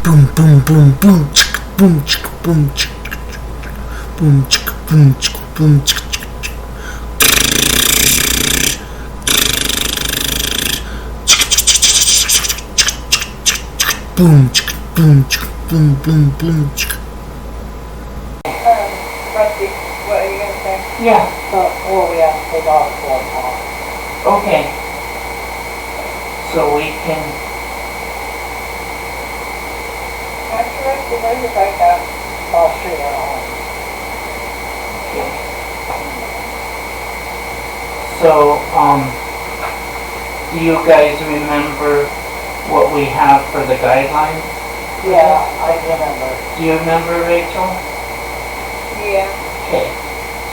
boom, boom, boom, boom, chick, boom, chick, boom, chick, boom, chick, boom, chick, boom, chick, boom, chick, boom, chick, boom, boom, boom, chick. Rusty, what are you gonna say? Yeah, well, we have to take off for a while. Okay. So we can, After Rusty, where's your bike at? I'll straight at home. So, do you guys remember what we have for the guidelines? Yeah, I remember. Do you remember, Rachel? Yeah. Okay.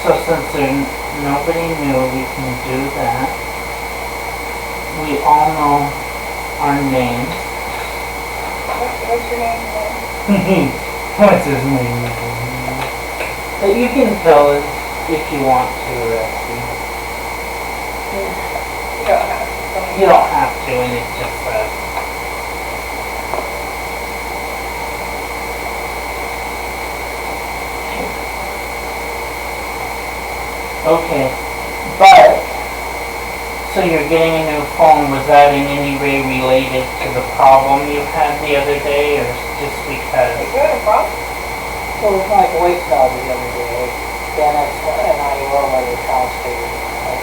So since nobody knew, we can do that. We all know our names. What's your name again? What's his name? But you can tell us if you want to, Rusty. You don't have to. You don't have to, and it's just us. Okay, but, so you're getting a new phone, was that in any way related to the problem you had the other day, or just because? Is there a problem? Well, it was my voicemail the other day. Dennis and I were over the house figured it out.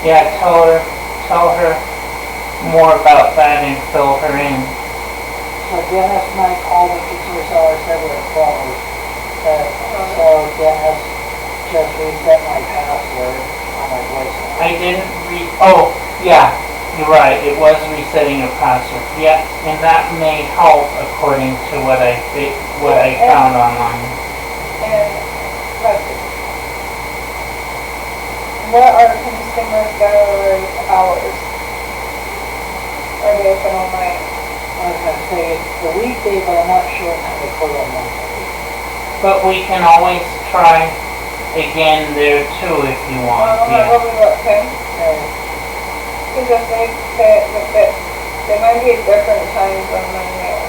Yeah, tell her more about that and fill her in. So Dennis and I called the customer seller, said we were closed. So Dennis just reset my password on my voicemail. I didn't oh, yeah, you're right, it was resetting your password. Yeah, and that may help according to what I found online. And Rusty, what are consumer seller's hours? Are they open all night? I was gonna say the weekday, but I'm not sure how they put on Monday. But we can always try again there too if you want. What will we look, okay? Because if they might be at different times on Monday.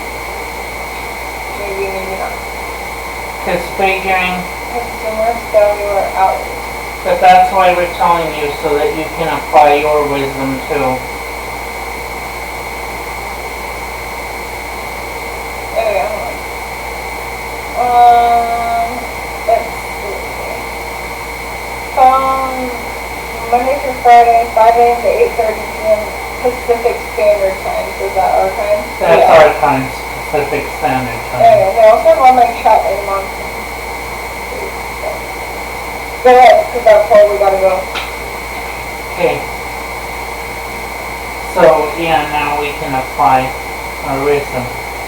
Maybe not. Because figuring, Consumer cellular hours. but that's why we're telling you so that you can apply your wisdom too. Okay, let's see. Monday through Friday, 5 a.m. to 8:30 p.m. Pacific Standard Time. Is that our time? That's our time, Pacific Standard Time. Okay, they also have online chat in Mountain. Go ahead, because that's where we gotta go. Okay. So, yeah, now we can apply our wisdom.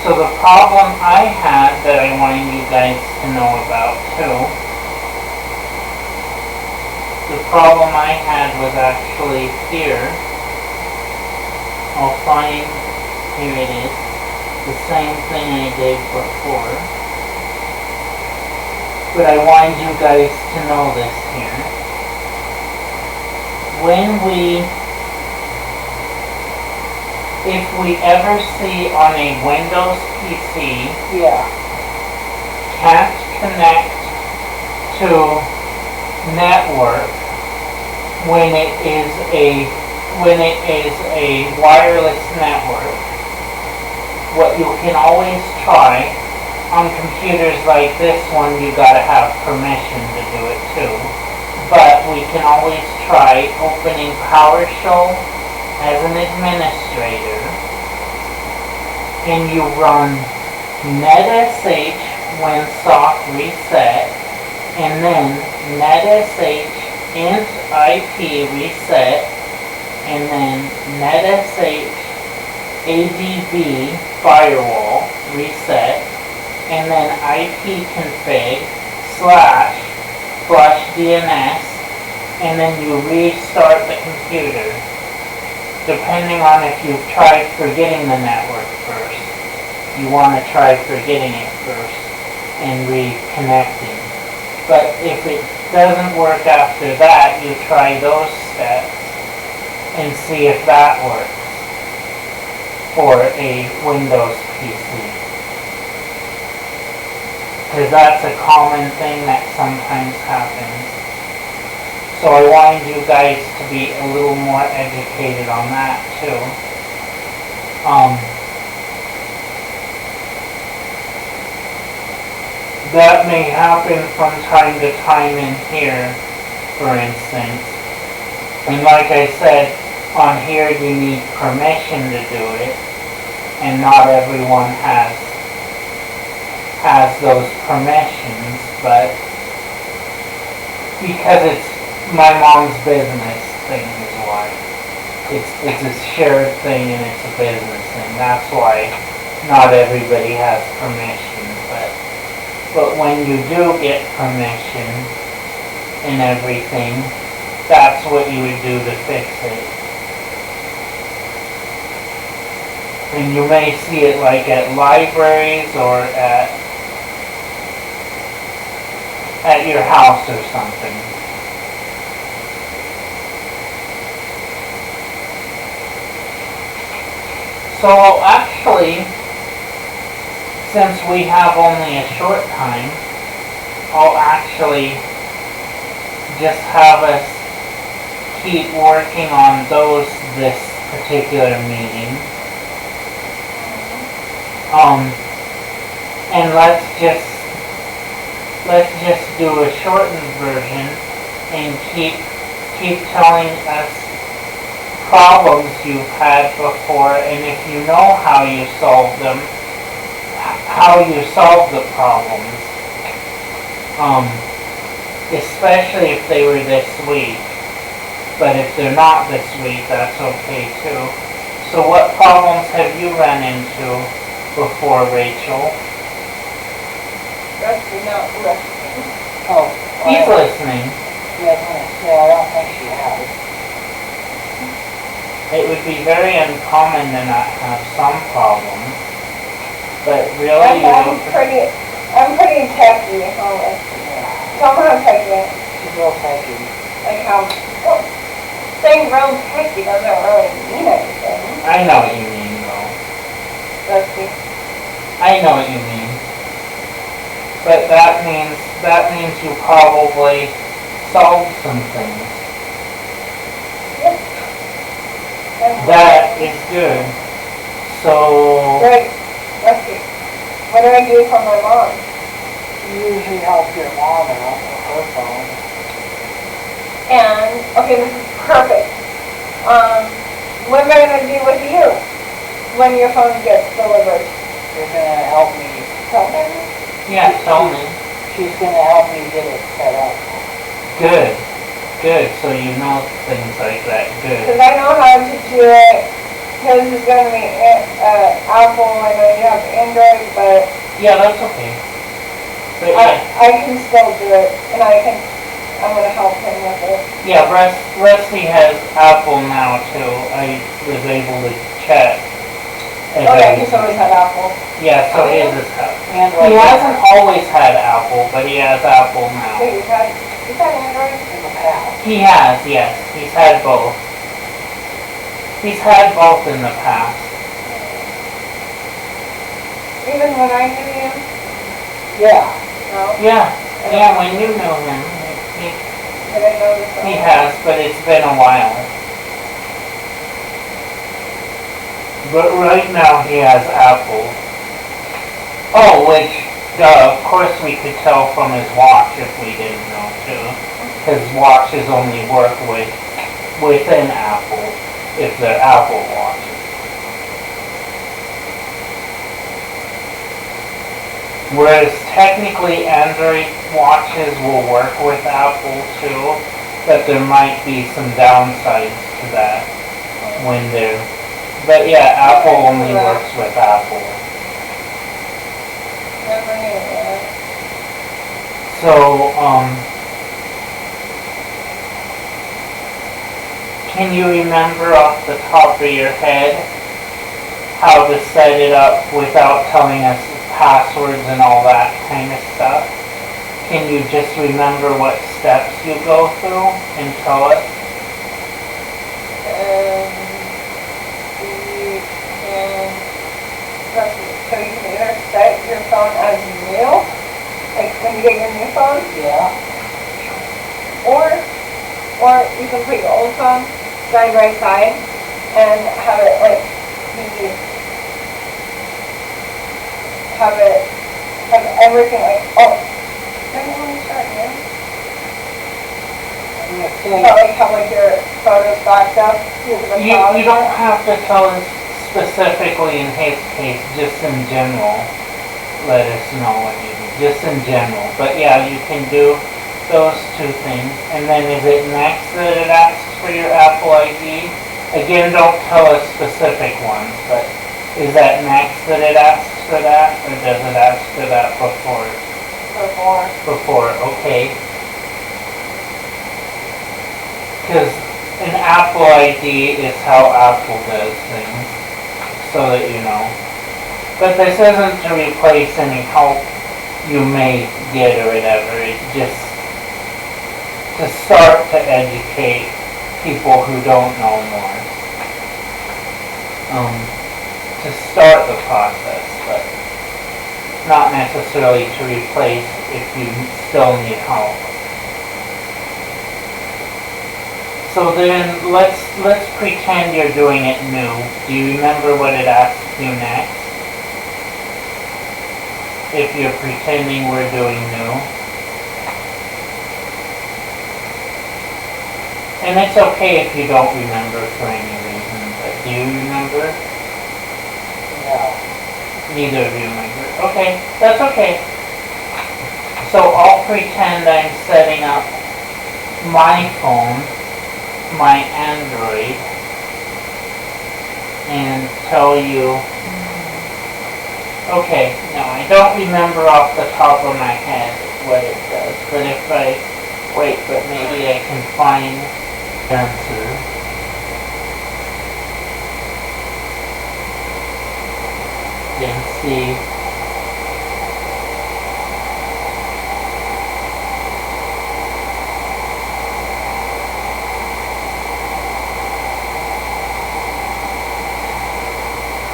So the problem I had that I wanted you guys to know about too, the problem I had was actually here. I'll find, here it is, the same thing I did before. But I wanted you guys to know this here. If we ever see on a Windows PC, can't connect to network when it is a wireless network, what you can always try on computers like this one, you gotta have permission to do it too. But we can always try opening PowerShell as an administrator, and you run netsh when soft reset, and then netsh int IP reset, and then netsh adb firewall reset, and then ipconfig / flush DNS, and then you restart the computer. Depending on if you've tried forgetting the network first. You want to try forgetting it first and reconnecting. But if it doesn't work after that, you try those steps and see if that works. for a Windows PC. Because that's a common thing that sometimes happens. So I wanted you guys to be a little more educated on that too. That may happen from time to time in here, for instance. And like I said, on here you need permission to do it, and not everyone has those permissions, but because it's my mom's business thing is why. It's a shared thing and it's a business, and that's why not everybody has permission, but when you do get permission and everything, that's what you would do to fix it. And you may see it like at libraries or at your house or something. So actually, since we have only a short time, I'll actually just have us keep working on those this particular meeting. And let's just do a shortened version and keep telling us problems you've had before, and if you know how you solve them, how you solve the problems. Especially if they were this week. But if they're not this week, that's okay too. So what problems have you run into before, Rachel? Rusty not listening. Oh. He's listening. Yeah, I was gonna say, I don't think she has. It would be very uncommon to not have some problems. But really, I'm pretty techy, huh? Somehow techy. She's real techy. Like how, well, saying real techy doesn't really mean anything. I know what you mean, though. Rusty. I know what you mean. But that means you probably solved some things. Yep. That is good. So... Great. Rusty. What do I do for my mom? You usually help your mom out with her phone. And, okay, this is perfect. What am I going to do with you when your phone gets delivered? You're gonna help me. Tell me. Yeah, tell me. She's gonna help me get it set up. Good. Good. So you know things like that. Good. Because I know how to do it. His is going to be Apple. I know you have Android, but Yeah, that's okay. But yeah. I can still do it, and I'm going to help him with it. Yeah, Rusty has Apple now too. I was able to check. Oh yeah, he's always had Apple. Yeah, so he has his Apple. Android. He hasn't always had Apple, but he has Apple now. So you've had Android in the past? He has, yes. He's had both. He's had both in the past. Even when I knew you? Yeah. No? Yeah, yeah, when you knew him, Did I know this? he has, but it's been a while. But right now he has Apple. Oh, which, of course we could tell from his watch if we didn't know too. His watches only work within Apple, if they're Apple watches. Whereas technically Android watches will work with Apple too, but there might be some downsides to that when they're... But yeah, Apple only works with Apple. Never knew that. So, can you remember off the top of your head how to set it up without telling us passwords and all that kind of stuff? Can you just remember what steps you go through and tell us? You can So you can either set your phone as new, like when you get your new phone, Yeah. or you can put your old phone side by side and have it like have everything like, oh, maybe when you start new. I'm gonna say, But like have like your photos backed up to the cloud. You don't have to tell us specifically in his case, just in general. Let us know what you do, just in general. But yeah, you can do those two things. And then is it next that it asks for your Apple ID? Again, don't tell us specific ones, but is that next that it asks for that, or does it ask for that before? Before, okay. Because an Apple ID is how Apple does things, so that you know. But this isn't to replace any help you may get or whatever. It's just to start to educate people who don't know more. To start the process, but not necessarily to replace if you still need help. So then let's pretend you're doing it new. Do you remember what it asks you next? If you're pretending we're doing new. And it's okay if you don't remember for any reason, but do you remember? no. Neither of you remember. Okay, that's okay. So I'll pretend I'm setting up my phone, my Android, and tell you, okay, no, I don't remember off the top of my head what it does, but if I, wait, but maybe I can find the answer. And see.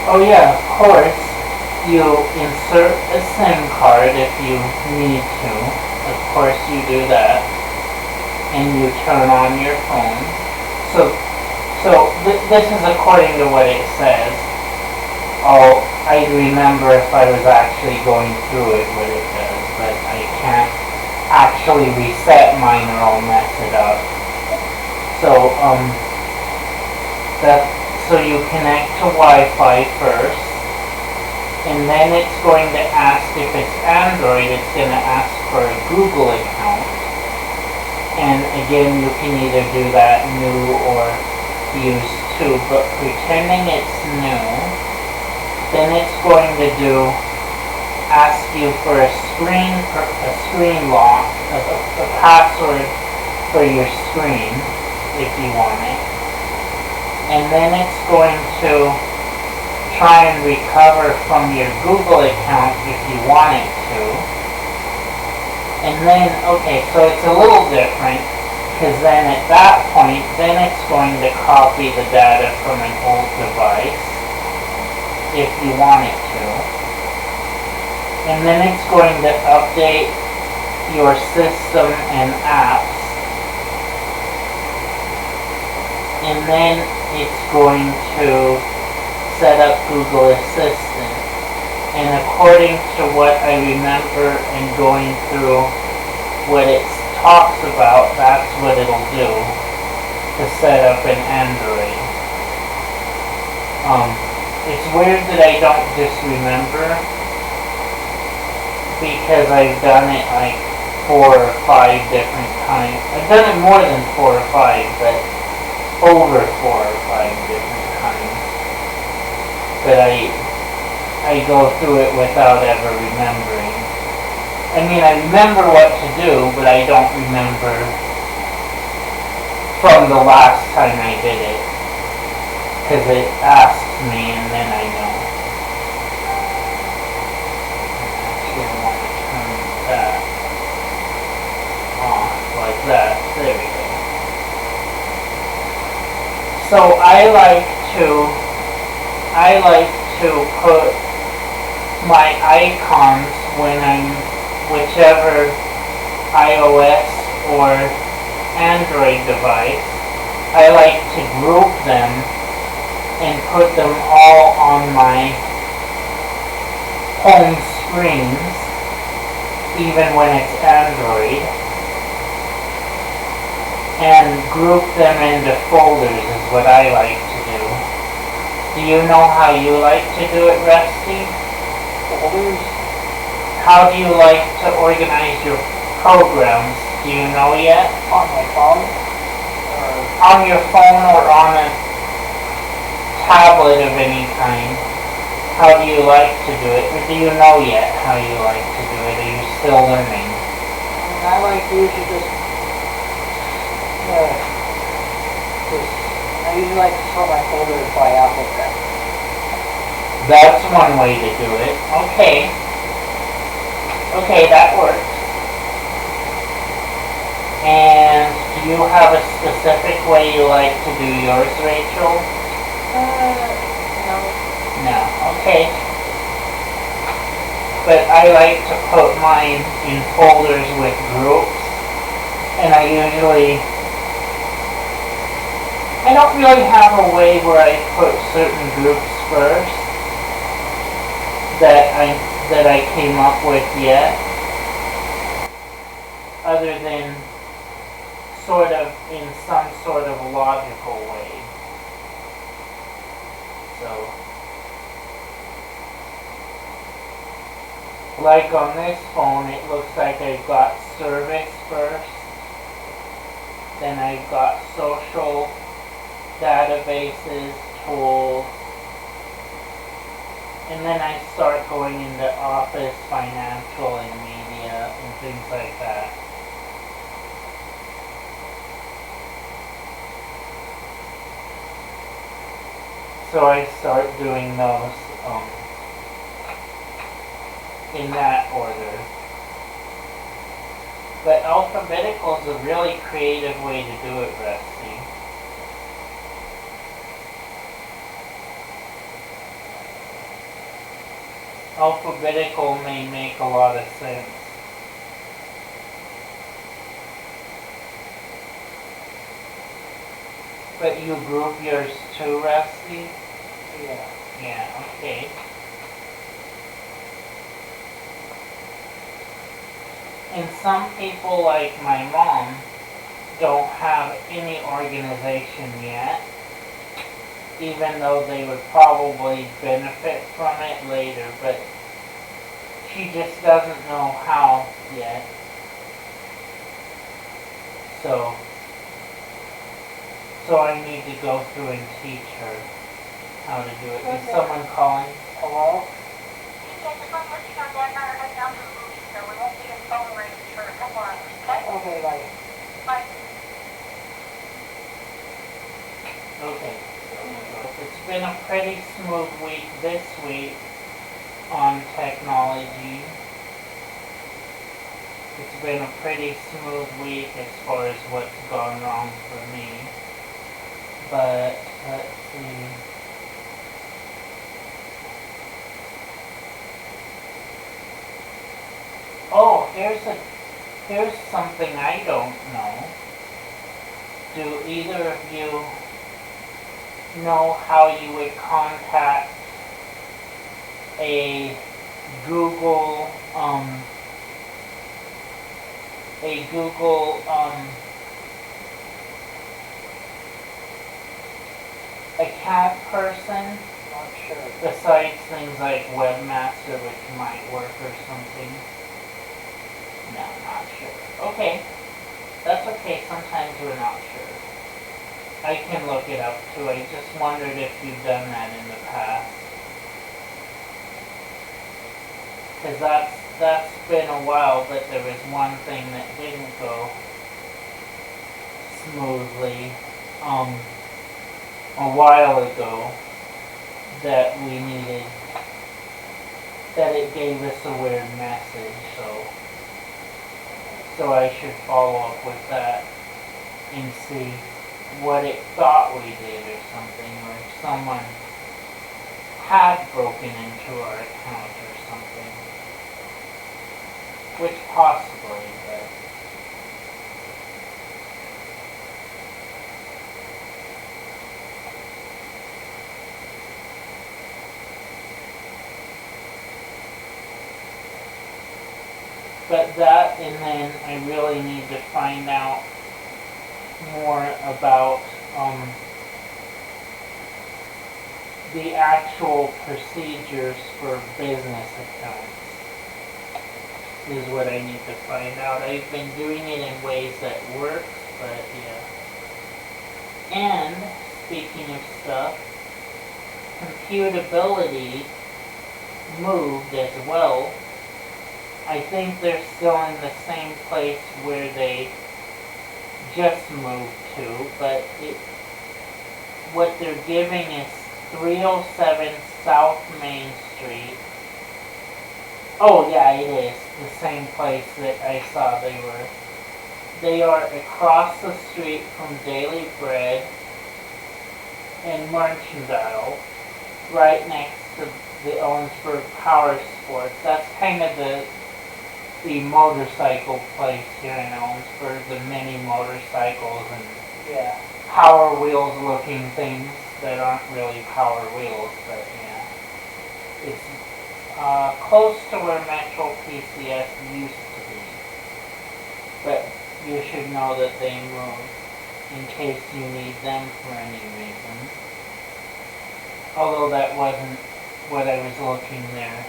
Oh yeah, of course, you insert a SIM card if you need to. Of course you do that. And you turn on your phone. This is according to what it says. Oh, I'd remember if I was actually going through it what it does, but I can't actually reset mine or I'll mess it up. So, so you connect to Wi-Fi first, and then it's going to ask if it's Android, it's going to ask for a Google account. And again, you can either do that new or use two, but pretending it's new, then it's going to ask you for a screen lock, a password for your screen, if you want it. And then it's going to try and recover from your Google account if you want it to. And then, okay, so it's a little different, because then at that point, then it's going to copy the data from an old device, if you want it to. And then it's going to update your system and apps. And then it's going to set up Google Assistant. And according to what I remember and going through what it talks about, that's what it'll do to set up an Android. It's weird that I don't just remember, because I've done it like 4 or 5 different times. I've done it more than 4 or 5, but over 4 or 5 different times. But I go through it without ever remembering. I mean, I remember what to do, but I don't remember from the last time I did it. Because it asks me and then I know. Actually, I want to turn that off like that. There we go. So I like to put my icons when I'm whichever iOS or Android device. I like to group them and put them all on my home screens, even when it's Android, and group them into folders is what I like to do. Do you know how you like to do it, Rusty? Folders? How do you like to organize your programs? Do you know yet? On my phone? On your phone or on a tablet of any kind? How do you like to do it? Or do you know yet how you like to do it? Are you still learning? I like to usually I usually like to sort my folders by alphabet. That's one way to do it. Okay. Okay, that works. And do you have a specific way you like to do yours, Rachel? No. No. Okay. But I like to put mine in folders with groups, and I don't really have a way where I put certain groups first that I came up with yet, other than sort of in some sort of logical way. So, like on this phone, it looks like I've got service first, then I've got social, databases, tools, and then I start going into office, financial, and media, and things like that. So I start doing those in that order. But alphabetical is a really creative way to do it, Rusty. Alphabetical may make a lot of sense. But you group yours too, Rusty? Yeah. Yeah, okay. And some people, like my mom, don't have any organization yet, even though they would probably benefit from it later, but she just doesn't know how yet. So I need to go through and teach her how to do it. Is Okay. someone calling? Hello? Okay, bye. Okay. It's been a pretty smooth week this week on technology. It's been a pretty smooth week as far as what's gone wrong for me. But, let's see. Oh, here's something I don't know. Do either of you know how you would contact a Google account person Not sure. besides things like webmaster, which might work or something? No, not sure. Okay, that's okay. Sometimes we're not sure. I can look it up too. I just wondered if you've done that in the past. Because that's been a while, but there was one thing that didn't go smoothly a while ago that we needed, that it gave us a weird message, so I should follow up with that and see what it thought we did or something, or if someone had broken into our account or something. which possibly, but that, and then I really need to find out more about the actual procedures for business accounts is what I need to find out. I've been doing it in ways that work, but yeah. And speaking of stuff, computability moved as well. I think they're still in the same place where they just moved to, but what they're giving is 307 South Main Street. Oh yeah, it is the same place that I saw they were. They are across the street from Daily Bread and Merchandise, right next to the Owensburg Power Sports. That's kind of the motorcycle place here in Owensburg, the mini motorcycles and Yeah. Power Wheels looking things that aren't really Power Wheels, but yeah. It's close to where Metro PCS used to be. But you should know that they moved in case you need them for any reason. Although that wasn't what I was looking there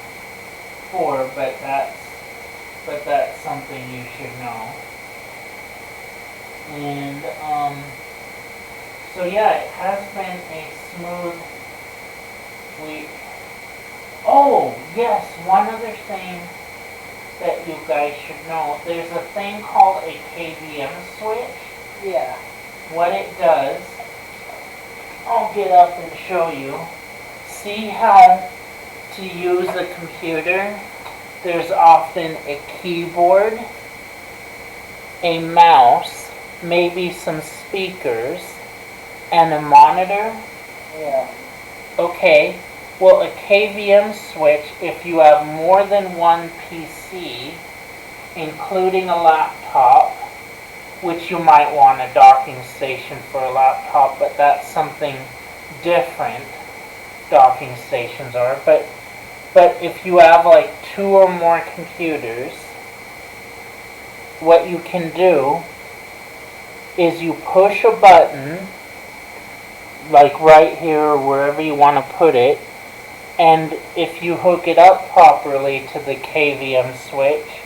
for, but that's something you should know. And so yeah, it has been a smooth week. Oh yes, one other thing that you guys should know, there's a thing called a KVM switch. Yeah. What it does, I'll get up and show you. See how to use a computer, there's often a keyboard, a mouse, maybe some speakers, and a monitor? Yeah. Okay, well a KVM switch, if you have more than one PC, including a laptop, which you might want a docking station for a laptop, but that's something different, docking stations are, but if you have like 2 or more computers, what you can do is you push a button, like right here or wherever you want to put it, and if you hook it up properly to the KVM switch,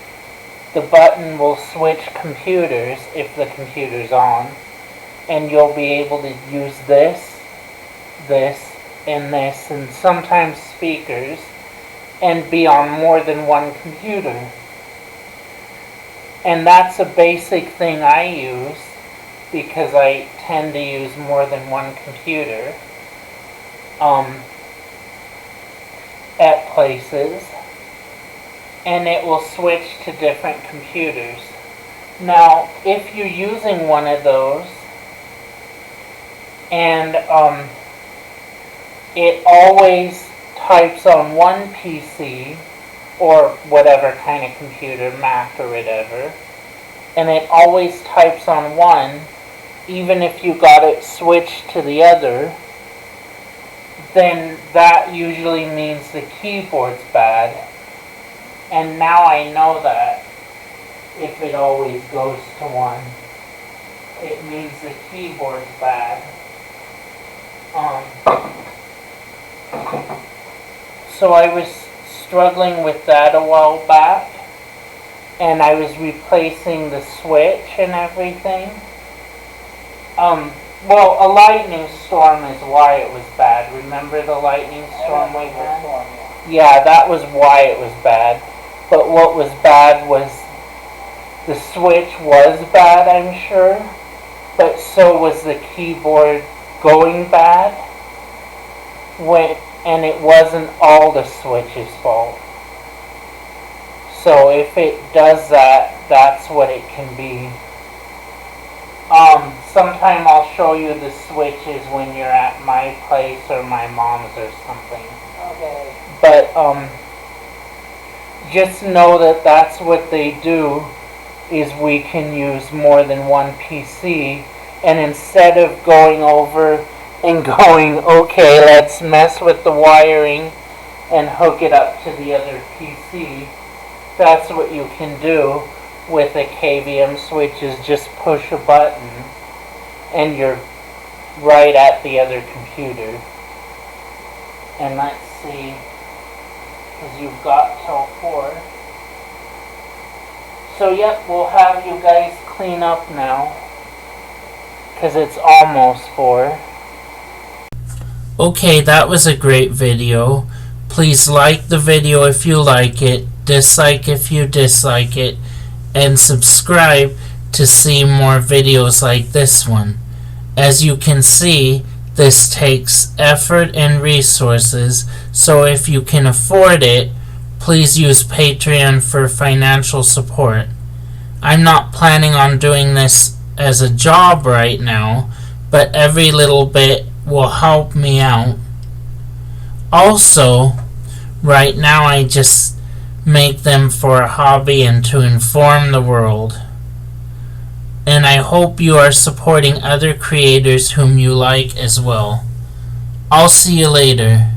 the button will switch computers if the computer's on, and you'll be able to use this, and sometimes speakers, and be on more than one computer. And that's a basic thing I use because I tend to use more than one computer at places, and it will switch to different computers. Now, if you're using one of those and it always types on one PC or whatever kind of computer, Mac or whatever, and it always types on one, even if you got it switched to the other, then that usually means the keyboard's bad. And now I know that if it always goes to one, it means the keyboard's bad. So I was struggling with that a while back, and I was replacing the switch and everything. Well, a lightning storm is why it was bad. Remember the lightning storm we had? Yeah, that was why it was bad. But what was bad was the switch was bad, I'm sure, but so was the keyboard going bad. And it wasn't all the switch's fault. So if it does that, that's what it can be. Sometime I'll show you the switches when you're at my place or my mom's or something. Okay. But just know that that's what they do, is we can use more than one PC, and instead of going over and going, okay, let's mess with the wiring and hook it up to the other PC, that's what you can do with a KVM switch, is just push a button and you're right at the other computer. And let's see, because you've got till 4. So yep, we'll have you guys clean up now, because it's almost 4. Okay, that was a great video. Please like the video if you like it, dislike if you dislike it, and subscribe to see more videos like this one. As you can see, this takes effort and resources, so if you can afford it, please use Patreon for financial support. I'm not planning on doing this as a job right now, but every little bit will help me out. Also, right now I just make them for a hobby and to inform the world. And I hope you are supporting other creators whom you like as well. I'll see you later.